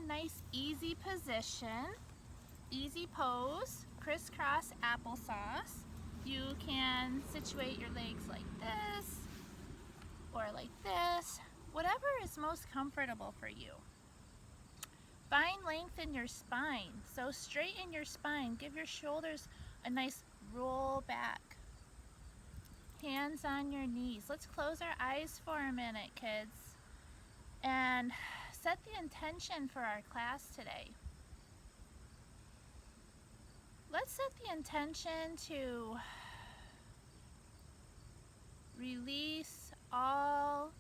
a nice easy position, easy pose, crisscross applesauce. You can situate your legs like this or like this, whatever is most comfortable for you. Find length in your spine, so straighten your spine, give your shoulders a nice roll back. Hands on your knees. Let's close our eyes for a minute, kids, and set the intention for our class today. Let's set the intention to release all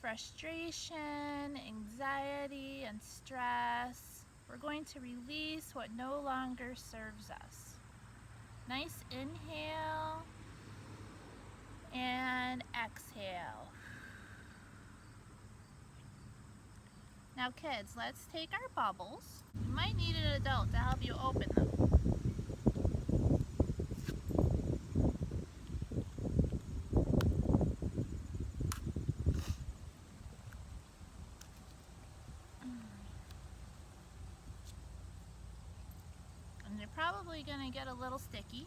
frustration, anxiety, and stress. We're going to release what no longer serves us. Nice inhale and exhale. Now kids, let's take our bubbles. You might need an adult to help you open them. And they're probably going to get a little sticky.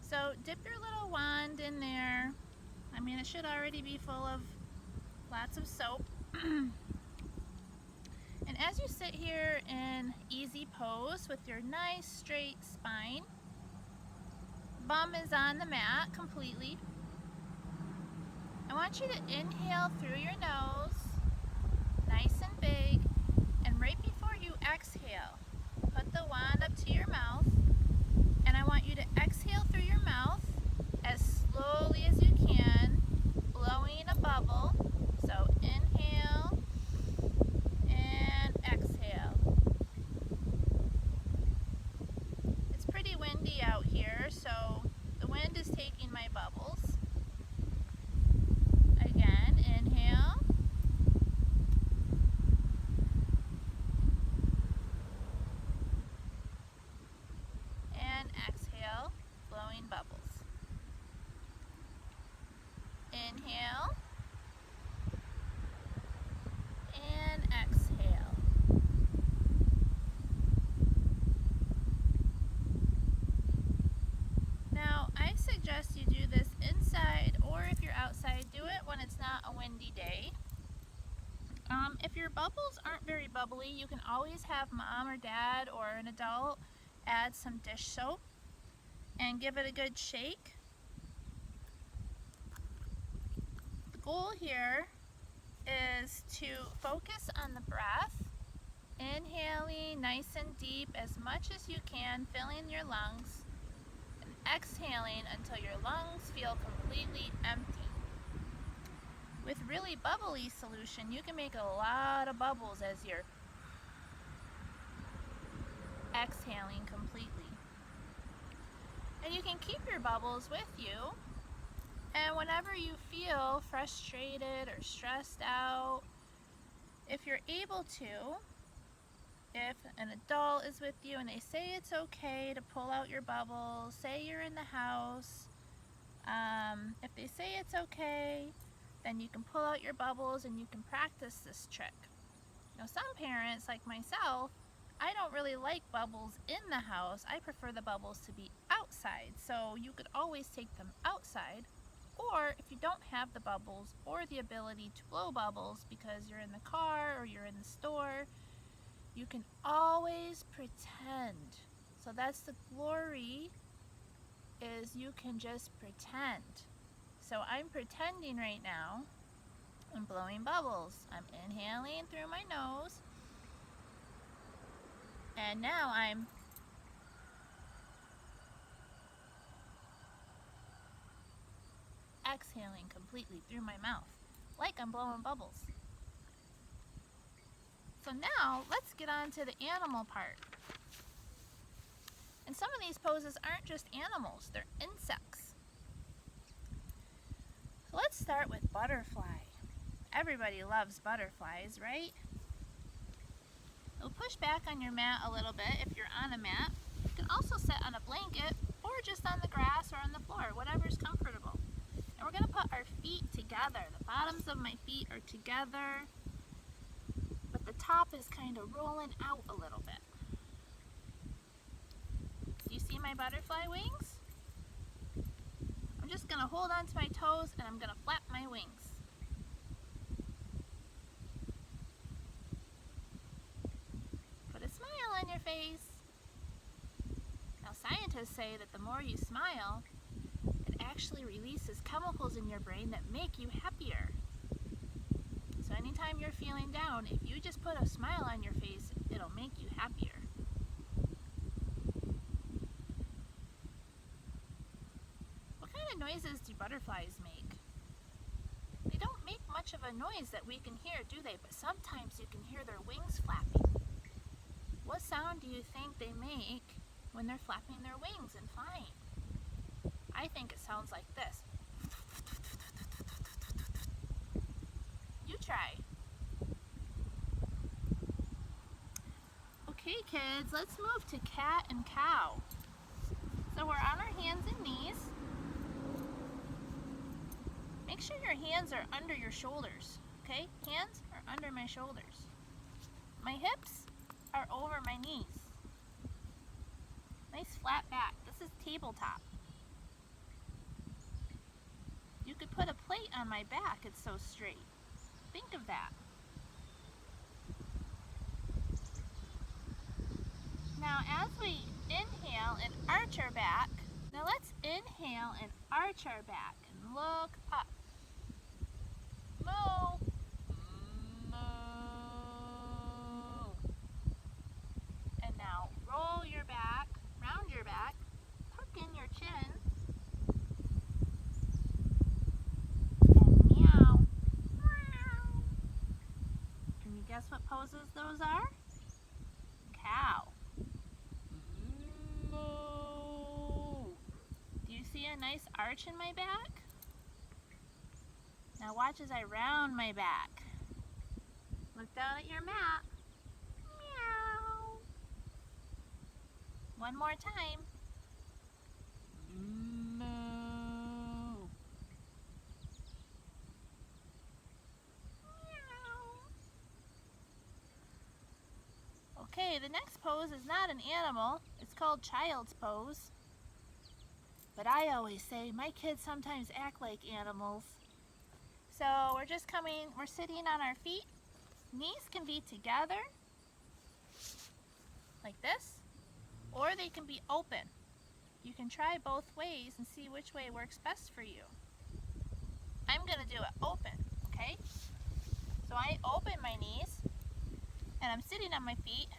So dip your little wand in there. I mean, it should already be full of lots of soap. And as you sit here in easy pose with your nice straight spine, bum is on the mat completely. I want you to inhale through your nose, nice and big, and right before you exhale, put the wand up to your mouth, and I want you to exhale through your mouth as slowly as you can, blowing a bubble. So inhale and exhale. It's pretty windy out here, so the wind is taking my bubbles. Again, inhale. And exhale, blowing bubbles. Inhale. And exhale. Now, I suggest you do this inside, or if you're outside, do it when it's not a windy day. If your bubbles aren't very bubbly, you can always have mom or dad or an adult add some dish soap and give it a good shake. The goal here is to focus on the breath, inhaling nice and deep as much as you can, filling your lungs, and exhaling until your lungs feel completely empty. With really bubbly solution, you can make a lot of bubbles as you're exhaling completely. And you can keep your bubbles with you, and whenever you feel frustrated or stressed out, if you're able to, if an adult is with you and they say it's okay to pull out your bubbles, say you're in the house, if they say it's okay, then you can pull out your bubbles and you can practice this trick. Now some parents, like myself, I don't really like bubbles in the house. I prefer the bubbles to be outside, so you could always take them outside. Or if you don't have the bubbles or the ability to blow bubbles because you're in the car or you're in the store, you can always pretend. So that's the glory, is you can just pretend. So I'm pretending right now. I'm blowing bubbles. I'm inhaling through my nose. And now I'm exhaling completely through my mouth, like I'm blowing bubbles. So now let's get on to the animal part. And some of these poses aren't just animals, they're insects. So let's start with butterfly. Everybody loves butterflies, right? You'll push back on your mat a little bit if you're on a mat. You can also sit on a blanket or just on the grass or on the floor, whatever's comfortable. And we're going to put our feet together. The bottoms of my feet are together, but the top is kind of rolling out a little bit. Do you see my butterfly wings? I'm just going to hold on to my toes and I'm going to flap my wings. Put a smile on your face. Now scientists say that the more you smile, it actually releases chemicals in your brain that make you happier. So anytime you're feeling down, if you just put a smile on your face, it'll make you happier. What kind of noises do butterflies make? They don't make much of a noise that we can hear, do they? But sometimes you can hear their wings flapping. What sound do you think they make when they're flapping their wings and flying? I think it sounds like this. You try. Okay kids, let's move to cat and cow. So we're on our hands and knees. Make sure your hands are under your shoulders, okay? Hands are under my shoulders. My hips are over my knees. Nice flat back. This is tabletop. You could put a plate on my back, it's so straight. Think of that. Now as we inhale and arch our back, now let's inhale and arch our back and look up. Moo. Moo. And now roll your back, round your back, tuck in your chin, and meow. Meow. Can you guess what poses those are? Cow. Moo. Do you see a nice arch in my back? Now watch as I round my back. Look down at your mat. Meow. One more time. Moo. Meow. Okay, the next pose is not an animal. It's called child's pose. But I always say my kids sometimes act like animals. So we're sitting on our feet. Knees can be together, like this, or they can be open. You can try both ways and see which way works best for you. I'm gonna do it open, okay? So I open my knees, and I'm sitting on my feet,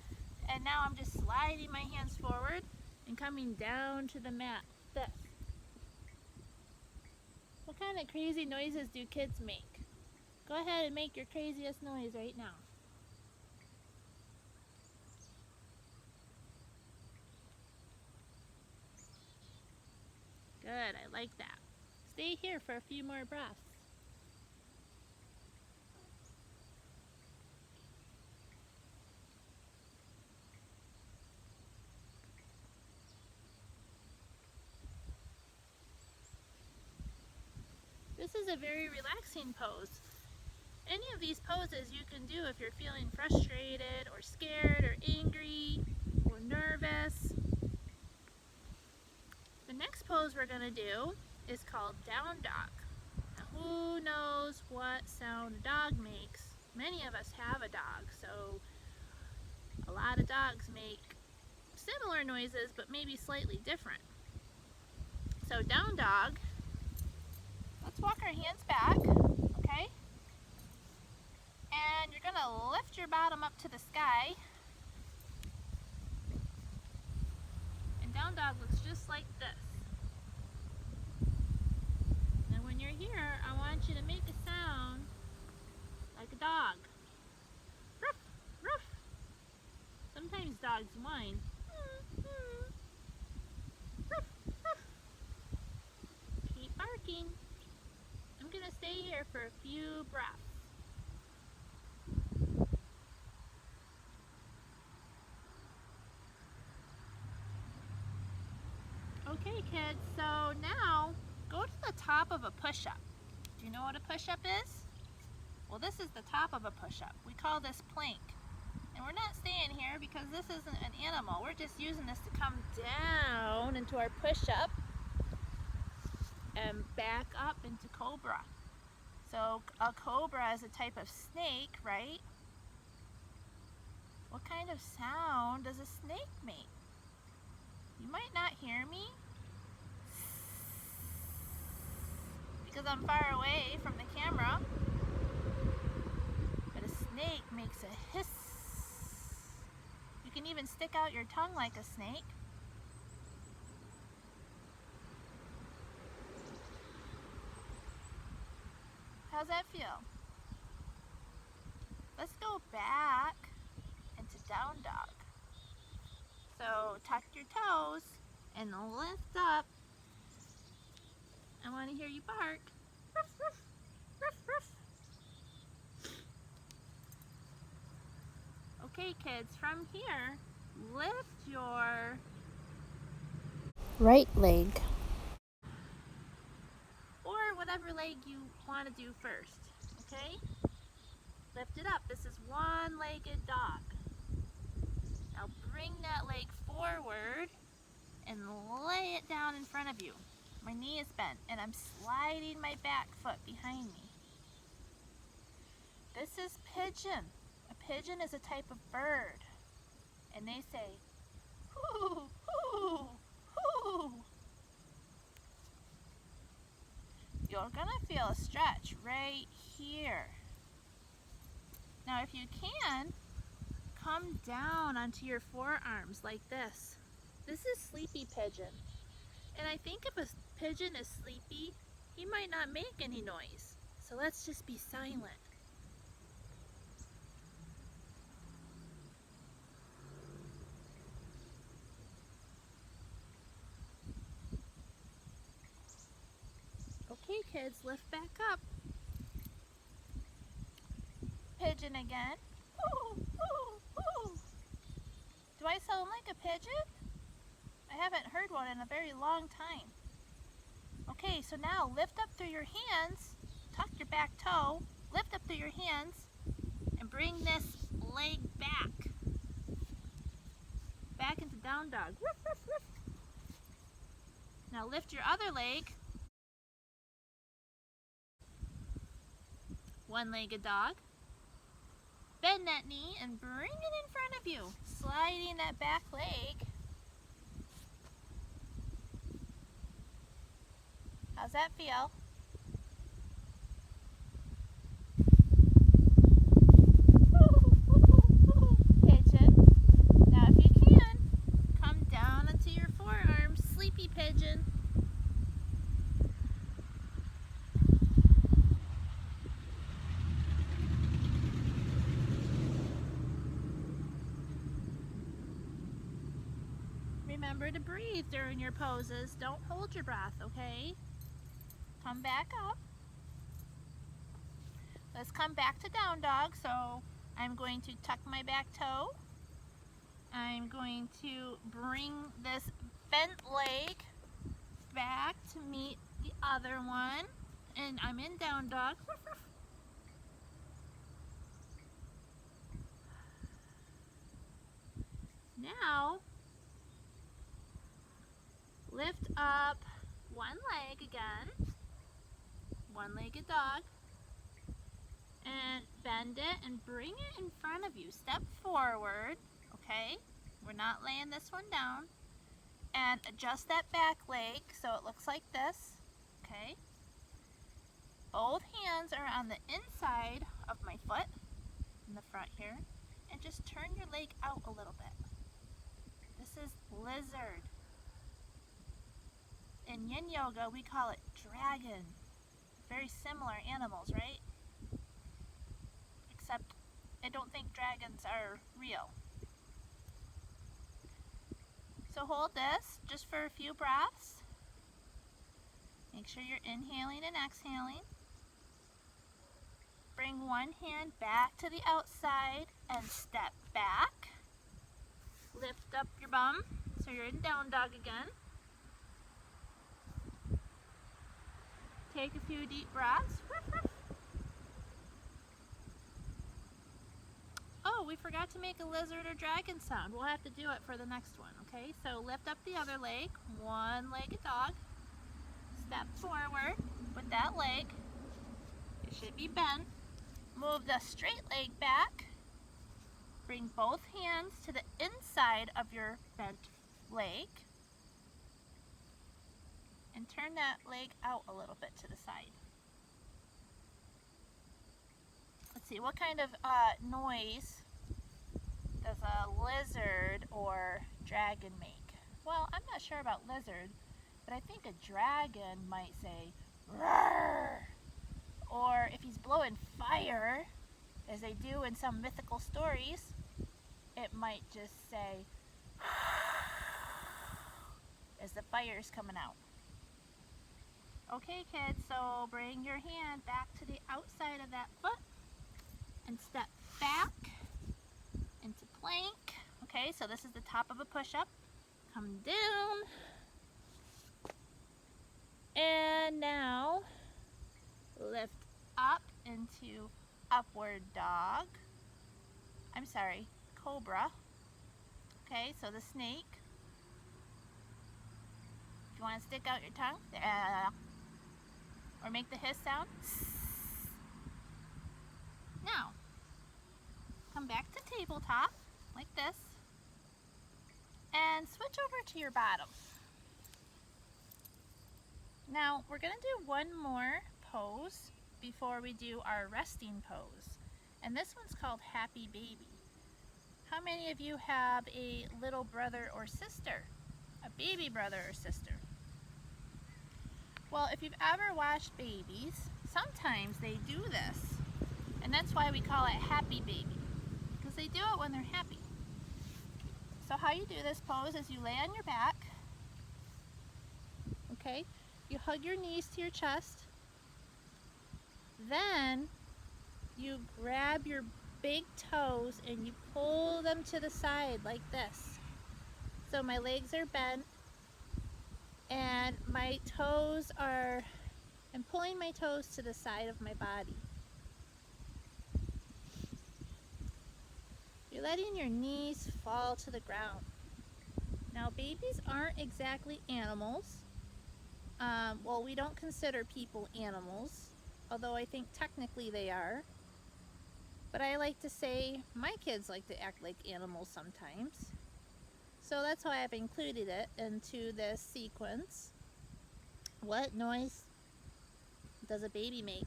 and now I'm just sliding my hands forward and coming down to the mat, this. What kind of crazy noises do kids make? Go ahead and make your craziest noise right now. Good, I like that. Stay here for a few more breaths. This is a very relaxing pose. Any of these poses you can do if you're feeling frustrated or scared or angry or nervous. The next pose we're going to do is called down dog. Now, who knows what sound a dog makes? Many of us have a dog, so a lot of dogs make similar noises but maybe slightly different. So down dog, let's walk our hands back, okay? And you're going to lift your bottom up to the sky. And down dog looks just like this. And when you're here, I want you to make a sound like a dog. Ruff, ruff. Sometimes dogs whine. Ruff, ruff. Keep barking. I'm going to stay here for a few breaths. Okay kids, so now go to the top of a push-up. Do you know what a push-up is? Well, this is the top of a push-up. We call this plank. And we're not staying here because this isn't an animal. We're just using this to come down into our push-up and back up into Cobra. So a cobra is a type of snake, right? What kind of sound does a snake make? You might not hear me because I'm far away from the camera, but a snake makes a hiss. You can even stick out your tongue like a snake. How's that feel? Let's go back into down dog. So tuck your toes and lift up. I want to hear you bark. Ruff, ruff, ruff, ruff. Okay, kids, from here, lift your right leg, or whatever leg you want to do first, okay? Lift it up. This is one-legged dog. Now bring that leg forward and lay it down in front of you. My knee is bent and I'm sliding my back foot behind me. This is pigeon. A pigeon is a type of bird, and they say, hoo, hoo, hoo. You're gonna feel a stretch right here. Now if you can, come down onto your forearms like this. This is sleepy pigeon. And I think if a pigeon is sleepy, he might not make any noise. So let's just be silent. Okay, kids, lift back up. Pigeon again. Ooh, ooh, ooh. Do I sound like a pigeon? I haven't heard one in a very long time. Okay, so now lift up through your hands, tuck your back toe, lift up through your hands, and bring this leg back. Back into down dog. Woof, woof, woof. Now lift your other leg. One-legged dog. Bend that knee and bring it in front of you. Sliding that back leg. How's that feel? Pigeon. Now if you can, come down onto your forearms. Sleepy pigeon. Remember to breathe during your poses. Don't hold your breath, okay? Come back up. Let's come back to down dog. So I'm going to tuck my back toe. I'm going to bring this bent leg back to meet the other one. And I'm in down dog. Now, lift up one leg again, one-legged dog, and bend it and bring it in front of you. Step forward, okay? We're not laying this one down. And adjust that back leg so it looks like this, okay? Both hands are on the inside of my foot, in the front here, and just turn your leg out a little bit. This is lizard. In yin yoga, we call it dragon. Very similar animals, right? Except I don't think dragons are real. So hold this just for a few breaths. Make sure you're inhaling and exhaling. Bring one hand back to the outside and step back. Lift up your bum so you're in down dog again. Take a few deep breaths. Oh, we forgot to make a lizard or dragon sound. We'll have to do it for the next one, okay? So lift up the other leg, one-legged dog. Step forward with that leg. It should be bent. Move the straight leg back. Bring both hands to the inside of your bent leg. And turn that leg out a little bit to the side. Let's see, what kind of noise does a lizard or dragon make? Well, I'm not sure about lizard, but I think a dragon might say, roar! Or if he's blowing fire, as they do in some mythical stories, it might just say, as the fire's coming out. Okay, kids, so bring your hand back to the outside of that foot and step back into plank. Okay, so this is the top of a push-up. Come down. And now lift up into upward dog. I'm sorry, cobra. Okay, so the snake. If you want to stick out your tongue, or make the hiss sound. Now, come back to tabletop, like this, and switch over to your bottom. Now, we're going to do one more pose before we do our resting pose. And this one's called Happy Baby. How many of you have a little brother or sister? A baby brother or sister? Well, if you've ever watched babies, sometimes they do this. And that's why we call it Happy Baby, because they do it when they're happy. So how you do this pose is you lay on your back, okay? You hug your knees to your chest. Then you grab your big toes and you pull them to the side like this. So my legs are bent and my toes are, I'm pulling my toes to the side of my body. You're letting your knees fall to the ground. Now babies aren't exactly animals. Well, we don't consider people animals, although I think technically they are. But I like to say my kids like to act like animals sometimes. So that's why I've included it into this sequence. What noise does a baby make?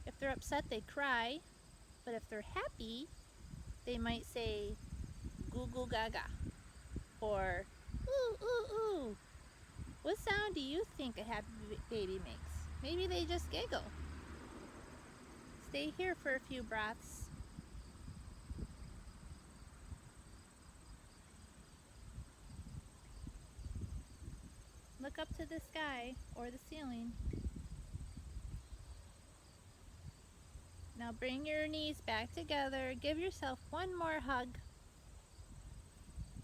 If they're upset, they cry. But if they're happy, they might say goo goo gaga or ooh ooh ooh. What sound do you think a happy baby makes? Maybe they just giggle. Stay here for a few breaths. Look up to the sky or the ceiling. Now bring your knees back together. Give yourself one more hug.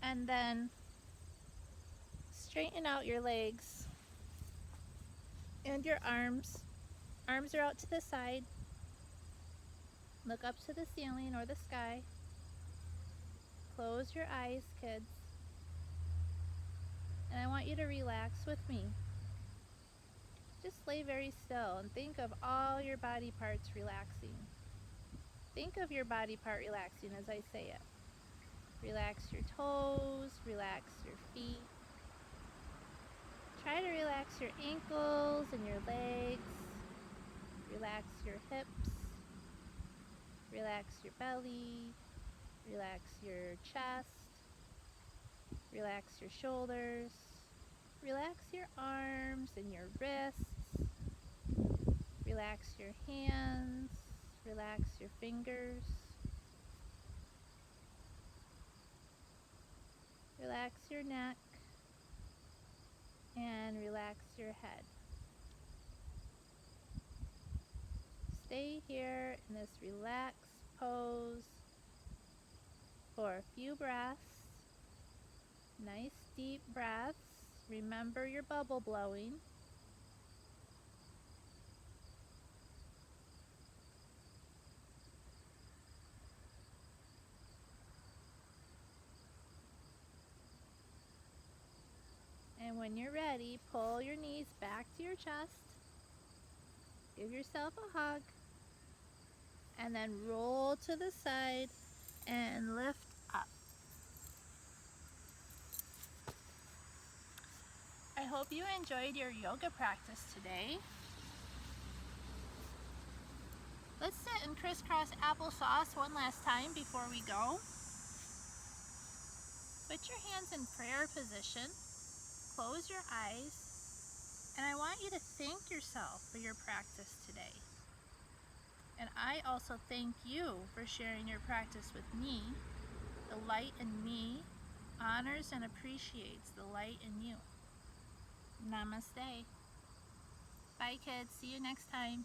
And then straighten out your legs and your arms. Arms are out to the side. Look up to the ceiling or the sky. Close your eyes, kids. And I want you to relax with me. Just lay very still and think of all your body parts relaxing. Think of your body part relaxing as I say it. Relax your toes, relax your feet. Try to relax your ankles and your legs. Relax your hips. Relax your belly. Relax your chest. Relax your shoulders. Relax your arms and your wrists. Relax your hands. Relax your fingers. Relax your neck. And relax your head. Stay here in this relaxed pose for a few breaths. Nice deep breaths. Remember your bubble blowing. when you're ready, pull your knees back to your chest. Give yourself a hug. And then roll to the side and lift up. I hope you enjoyed your yoga practice today. Let's sit in crisscross applesauce one last time before we go. Put your hands in prayer position. Close your eyes. And I want you to thank yourself for your practice today. And I also thank you for sharing your practice with me. The light in me honors and appreciates the light in you. Namaste. Bye kids, see you next time.